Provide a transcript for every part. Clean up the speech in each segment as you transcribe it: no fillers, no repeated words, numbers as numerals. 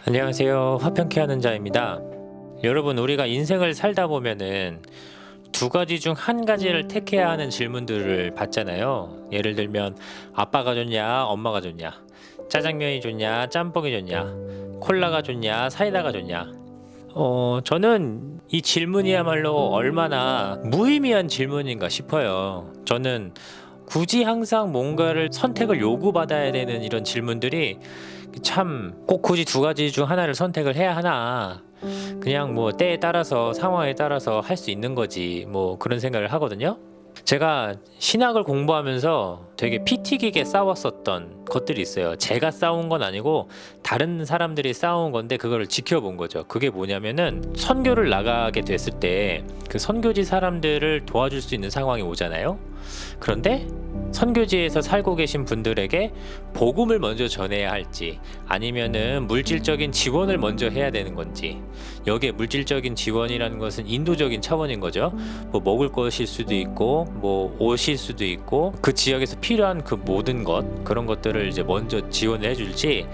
안녕하세요. 화평케 하는 자입니다. 여러분, 우리가 인생을 살다 보면은 두 가지 중 한 가지를 택해야 하는 질문들을 받잖아요. 예를 들면 아빠가 좋냐, 엄마가 좋냐, 짜장면이 좋냐, 짬뽕이 좋냐, 콜라가 좋냐, 사이다가 좋냐. 저는 이 질문이야말로 얼마나 무의미한 질문인가 싶어요. 저는 굳이 항상 뭔가를 선택을 요구받아야 되는 이런 질문들이 참 꼭 굳이 두 가지 중 하나를 선택을 해야 하나, 그냥 뭐 때에 따라서 상황에 따라서 할 수 있는 거지, 뭐 그런 생각을 하거든요. 제가 신학을 공부하면서 되게 피 튀기게 싸웠었던 것들이 있어요. 제가 싸운 건 아니고 다른 사람들이 싸운 건데 그거를 지켜본 거죠. 그게 뭐냐면은 선교를 나가게 됐을 때 그 선교지 사람들을 도와줄 수 있는 상황이 오잖아요. 그런데 선교지에서 살고 계신 분들에게 복음을 먼저 전해야 할지, 아니면은 물질적인 지원을 먼저 해야 되는 건지. 여기에 물질적인 지원이라는 것은 인도적인 차원인 거죠. 뭐 먹을 것일 수도 있고 뭐 옷일 수도 있고 그 지역에서 필요한 그 모든 것, 그런 것들을 이제 먼저 지원을 해줄지,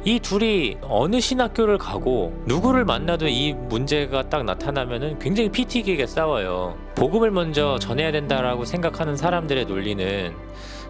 이 둘이 어느 신학교를 가고 누구를 만나도 이 문제가 딱 나타나면은 굉장히 피 튀기게 싸워요. 복음을 먼저 전해야 된다라고 생각하는 사람들의 논리는,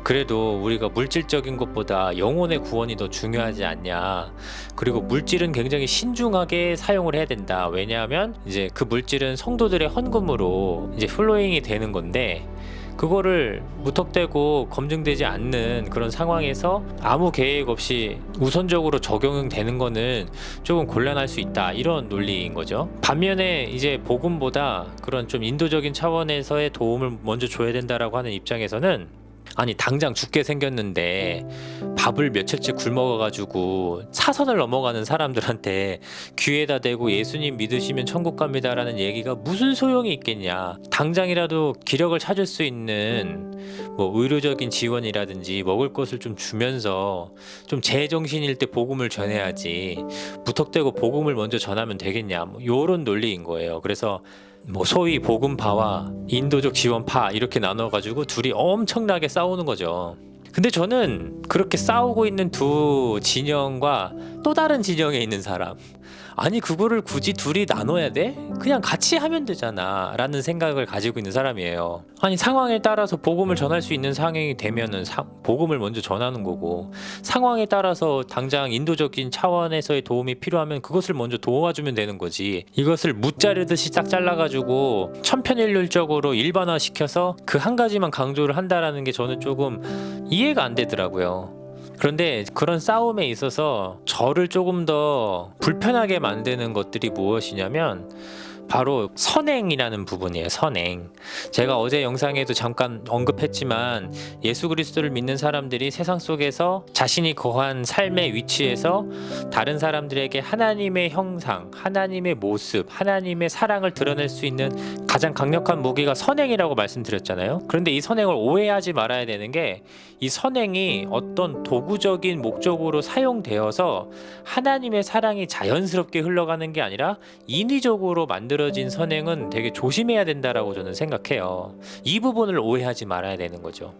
그래도 우리가 물질적인 것보다 영혼의 구원이 더 중요하지 않냐, 그리고 물질은 굉장히 신중하게 사용을 해야 된다. 왜냐하면 이제 그 물질은 성도들의 헌금으로 이제 플로잉이 되는 건데, 그거를 무턱대고 검증되지 않는 그런 상황에서 아무 계획 없이 우선적으로 적용되는 거는 조금 곤란할 수 있다, 이런 논리인 거죠. 반면에 이제 복음보다 그런 좀 인도적인 차원에서의 도움을 먼저 줘야 된다라고 하는 입장에서는, 아니 당장 죽게 생겼는데 밥을 며칠째 굶어가지고 사선을 넘어가는 사람들한테 귀에다 대고 예수님 믿으시면 천국 갑니다라는 얘기가 무슨 소용이 있겠냐. 당장이라도 기력을 찾을 수 있는 뭐 의료적인 지원이라든지 먹을 것을 좀 주면서 좀 제정신일 때 복음을 전해야지, 무턱대고 복음을 먼저 전하면 되겠냐, 뭐 요런 논리인 거예요. 그래서 뭐 소위 복음파와 인도적 지원파 이렇게 나눠가지고 둘이 엄청나게 싸우는 거죠. 근데 저는 그렇게 싸우고 있는 두 진영과 또 다른 진영에 있는 사람, 아니 그거를 굳이 둘이 나눠야 돼? 그냥 같이 하면 되잖아 라는 생각을 가지고 있는 사람이에요. 아니 상황에 따라서 복음을 전할 수 있는 상황이 되면은 복음을 먼저 전하는 거고, 상황에 따라서 당장 인도적인 차원에서의 도움이 필요하면 그것을 먼저 도와주면 되는 거지, 이것을 무자르듯이 딱 잘라가지고 천편일률적으로 일반화시켜서 그 한 가지만 강조를 한다라는 게 저는 조금 이해가 안 되더라고요. 그런데 그런 싸움에 있어서 저를 조금 더 불편하게 만드는 것들이 무엇이냐면 바로 선행이라는 부분이에요. 선행. 제가 어제 영상에도 잠깐 언급했지만, 예수 그리스도를 믿는 사람들이 세상 속에서 자신이 거한 삶의 위치에서 다른 사람들에게 하나님의 형상, 하나님의 모습, 하나님의 사랑을 드러낼 수 있는 가장 강력한 무기가 선행이라고 말씀드렸잖아요. 그런데 이 선행을 오해하지 말아야 되는 게, 이 선행이 어떤 도구적인 목적으로 사용되어서 하나님의 사랑이 자연스럽게 흘러가는 게 아니라 인위적으로 만들어진 선행은 되게 조심해야 된다라고 저는 생각해요. 이 부분을 오해하지 말아야 되는 거죠.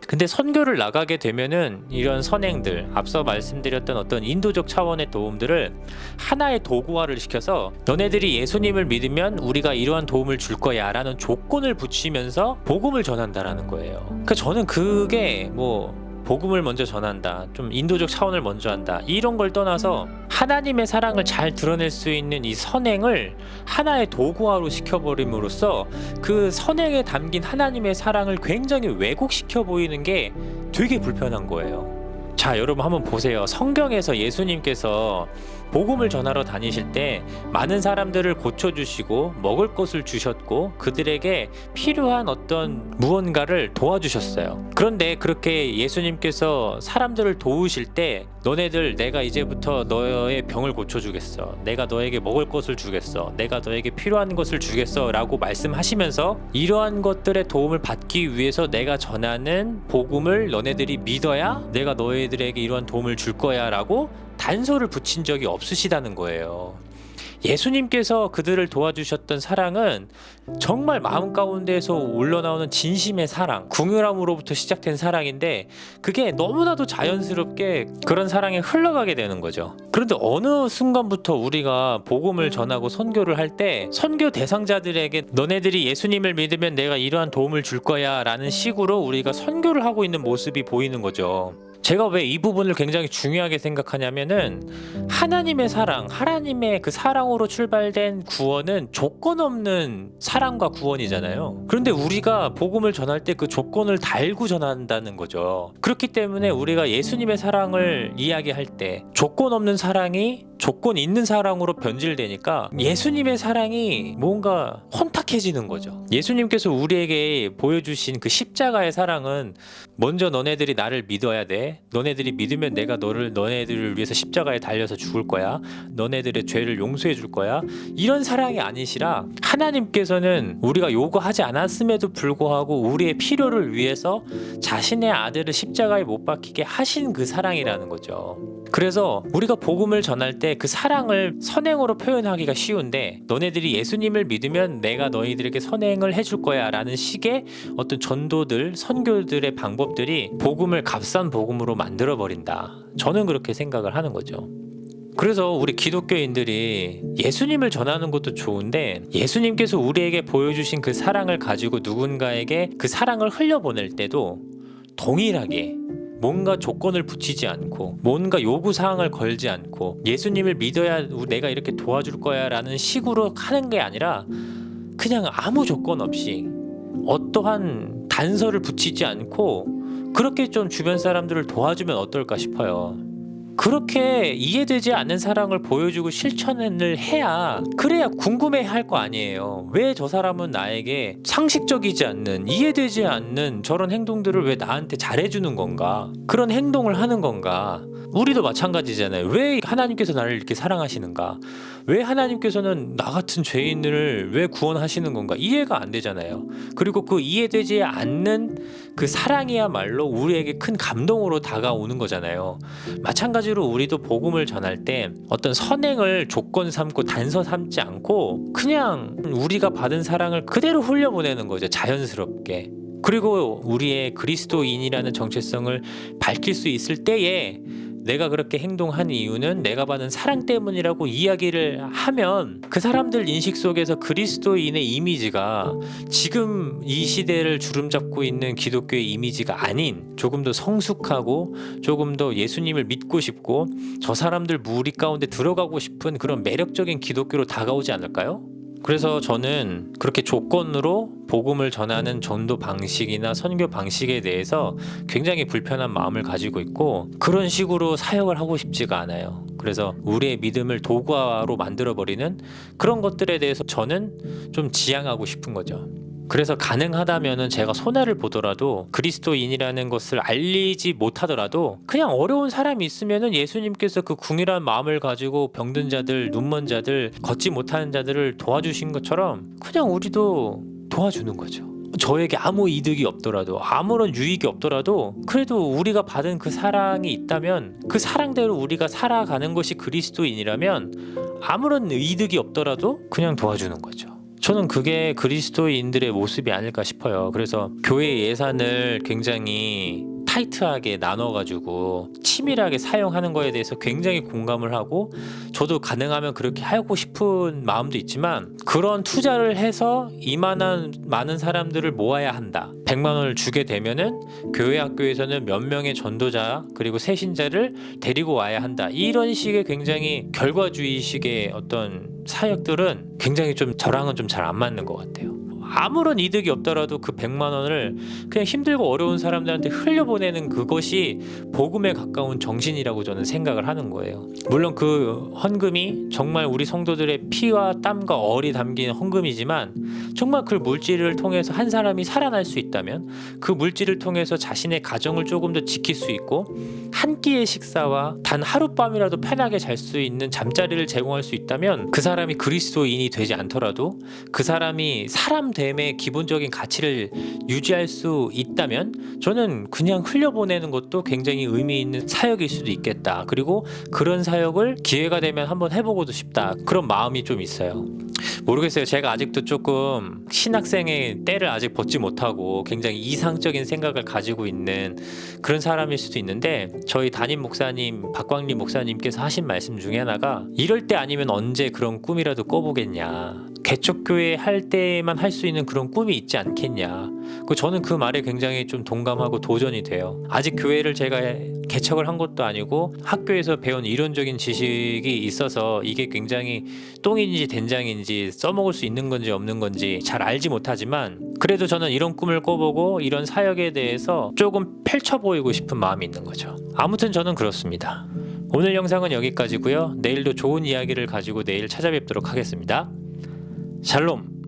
근데 선교를 나가게 되면은 이런 선행들, 앞서 말씀드렸던 어떤 인도적 차원의 도움들을 하나의 도구화를 시켜서, 너네들이 예수님을 믿으면 우리가 이러한 도움을 줄 거야 라는 조건을 붙이면서 복음을 전한다라는 거예요. 그러니까 저는 그게 뭐 복음을 먼저 전한다, 좀 인도적 차원을 먼저 한다, 이런 걸 떠나서 하나님의 사랑을 잘 드러낼 수 있는 이 선행을 하나의 도구화로 시켜버림으로써 그 선행에 담긴 하나님의 사랑을 굉장히 왜곡시켜 보이는 게 되게 불편한 거예요. 자, 여러분 한번 보세요. 성경에서 예수님께서 복음을 전하러 다니실 때 많은 사람들을 고쳐주시고 먹을 것을 주셨고 그들에게 필요한 어떤 무언가를 도와주셨어요. 그런데 그렇게 예수님께서 사람들을 도우실 때, 너네들 내가 이제부터 너의 병을 고쳐주겠어, 내가 너에게 먹을 것을 주겠어, 내가 너에게 필요한 것을 주겠어 라고 말씀하시면서, 이러한 것들의 도움을 받기 위해서 내가 전하는 복음을 너네들이 믿어야 내가 너희들에게 이러한 도움을 줄 거야 라고 단서를 붙인 적이 없으시다는 거예요. 예수님께서 그들을 도와주셨던 사랑은 정말 마음 가운데에서 올라나오는 진심의 사랑, 궁유람으로부터 시작된 사랑인데 그게 너무나도 자연스럽게 그런 사랑에 흘러가게 되는 거죠. 그런데 어느 순간부터 우리가 복음을 전하고 선교를 할 때 선교 대상자들에게 너네들이 예수님을 믿으면 내가 이러한 도움을 줄 거야 라는 식으로 우리가 선교를 하고 있는 모습이 보이는 거죠. 제가 왜 이 부분을 굉장히 중요하게 생각하냐면은 하나님의 사랑, 하나님의 그 사랑으로 출발된 구원은 조건 없는 사랑과 구원이잖아요. 그런데 우리가 복음을 전할 때 그 조건을 달고 전한다는 거죠. 그렇기 때문에 우리가 예수님의 사랑을 이야기할 때 조건 없는 사랑이 조건 있는 사랑으로 변질되니까 예수님의 사랑이 뭔가 혼탁해지는 거죠. 예수님께서 우리에게 보여주신 그 십자가의 사랑은 먼저 너네들이 나를 믿어야 돼. 너네들이 믿으면 내가 너네들을 위해서 십자가에 달려서 죽을 거야. 너네들의 죄를 용서해 줄 거야. 이런 사랑이 아니시라 하나님께서는 우리가 요구하지 않았음에도 불구하고 우리의 필요를 위해서 자신의 아들을 십자가에 못 박히게 하신 그 사랑이라는 거죠. 그래서 우리가 복음을 전할 때 그 사랑을 선행으로 표현하기가 쉬운데 너네들이 예수님을 믿으면 내가 너희들에게 선행을 해줄 거야 라는 식의 어떤 전도들, 선교들의 방법들이 복음을 값싼 복음으로 만들어 버린다. 저는 그렇게 생각을 하는 거죠. 그래서 우리 기독교인들이 예수님을 전하는 것도 좋은데 예수님께서 우리에게 보여주신 그 사랑을 가지고 누군가에게 그 사랑을 흘려보낼 때도 동일하게 뭔가 조건을 붙이지 않고 뭔가 요구사항을 걸지 않고 예수님을 믿어야 내가 이렇게 도와줄 거야 라는 식으로 하는 게 아니라 그냥 아무 조건 없이 어떠한 단서를 붙이지 않고 그렇게 좀 주변 사람들을 도와주면 어떨까 싶어요. 그렇게 이해되지 않는 사랑을 보여주고 실천을 해야 그래야 궁금해할 거 아니에요. 왜 저 사람은 나에게 상식적이지 않는 이해되지 않는 저런 행동들을 왜 나한테 잘해주는 건가? 그런 행동을 하는 건가? 우리도 마찬가지잖아요. 왜 하나님께서 나를 이렇게 사랑하시는가? 왜 하나님께서는 나 같은 죄인을 왜 구원하시는 건가? 이해가 안 되잖아요. 그리고 그 이해되지 않는 그 사랑이야말로 우리에게 큰 감동으로 다가오는 거잖아요. 마찬가지로 우리도 복음을 전할 때 어떤 선행을 조건 삼고 단서 삼지 않고 그냥 우리가 받은 사랑을 그대로 흘려보내는 거죠. 자연스럽게. 그리고 우리의 그리스도인이라는 정체성을 밝힐 수 있을 때에 내가 그렇게 행동한 이유는 내가 받은 사랑 때문이라고 이야기를 하면 그 사람들 인식 속에서 그리스도인의 이미지가 지금 이 시대를 주름잡고 있는 기독교의 이미지가 아닌 조금 더 성숙하고 조금 더 예수님을 믿고 싶고 저 사람들 무리 가운데 들어가고 싶은 그런 매력적인 기독교로 다가오지 않을까요? 그래서 저는 그렇게 조건으로 복음을 전하는 전도 방식이나 선교 방식에 대해서 굉장히 불편한 마음을 가지고 있고 그런 식으로 사역을 하고 싶지가 않아요. 그래서 우리의 믿음을 도구화로 만들어버리는 그런 것들에 대해서 저는 좀 지양하고 싶은 거죠. 그래서 가능하다면은 제가 손해를 보더라도 그리스도인이라는 것을 알리지 못하더라도 그냥 어려운 사람이 있으면은 예수님께서 그 궁일한 마음을 가지고 병든 자들, 눈먼 자들, 걷지 못하는 자들을 도와주신 것처럼 그냥 우리도 도와주는 거죠. 저에게 아무 이득이 없더라도 아무런 유익이 없더라도 그래도 우리가 받은 그 사랑이 있다면 그 사랑대로 우리가 살아가는 것이 그리스도인이라면 아무런 이득이 없더라도 그냥 도와주는 거죠. 저는 그게 그리스도인들의 모습이 아닐까 싶어요. 그래서 교회 예산을 굉장히 타이트하게 나눠가지고 치밀하게 사용하는 거에 대해서 굉장히 공감을 하고 저도 가능하면 그렇게 하고 싶은 마음도 있지만 그런 투자를 해서 이만한 많은 사람들을 모아야 한다. 100만 원을 주게 되면은 교회 학교에서는 몇 명의 전도자 그리고 새신자를 데리고 와야 한다. 이런 식의 굉장히 결과주의식의 어떤 사역들은 굉장히 좀 저랑은 좀 잘 안 맞는 것 같아요. 아무런 이득이 없더라도 그 100만 원을 그냥 힘들고 어려운 사람들한테 흘려보내는 그것이 복음에 가까운 정신이라고 저는 생각을 하는 거예요. 물론 그 헌금이 정말 우리 성도들의 피와 땀과 얼이 담긴 헌금이지만 정말 그 물질을 통해서 한 사람이 살아날 수 있다면 그 물질을 통해서 자신의 가정을 조금 더 지킬 수 있고 한 끼의 식사와 단 하룻밤이라도 편하게 잘 수 있는 잠자리를 제공할 수 있다면 그 사람이 그리스도인이 되지 않더라도 그 사람이 사람 됨의 기본적인 가치를 유지할 수 있다면 저는 그냥 흘려보내는 것도 굉장히 의미 있는 사역일 수도 있겠다. 그리고 그런 사역을 기회가 되면 한번 해보고도 싶다. 그런 마음이 좀 있어요. 모르겠어요. 제가 아직도 조금 신학생의 때를 아직 벗지 못하고 굉장히 이상적인 생각을 가지고 있는 그런 사람일 수도 있는데, 저희 담임 목사님 박광리 목사님께서 하신 말씀 중에 하나가 이럴 때 아니면 언제 그런 꿈이라도 꿔보겠냐, 개척교회 할 때만 할 수 있는 그런 꿈이 있지 않겠냐. 저는 그 말에 굉장히 좀 동감하고 도전이 돼요. 아직 교회를 제가 개척을 한 것도 아니고 학교에서 배운 이론적인 지식이 있어서 이게 굉장히 똥인지 된장인지 써먹을 수 있는 건지 없는 건지 잘 알지 못하지만, 그래도 저는 이런 꿈을 꿔보고 이런 사역에 대해서 조금 펼쳐 보이고 싶은 마음이 있는 거죠. 아무튼 저는 그렇습니다. 오늘 영상은 여기까지고요. 내일도 좋은 이야기를 가지고 내일 찾아뵙도록 하겠습니다. 샬롬.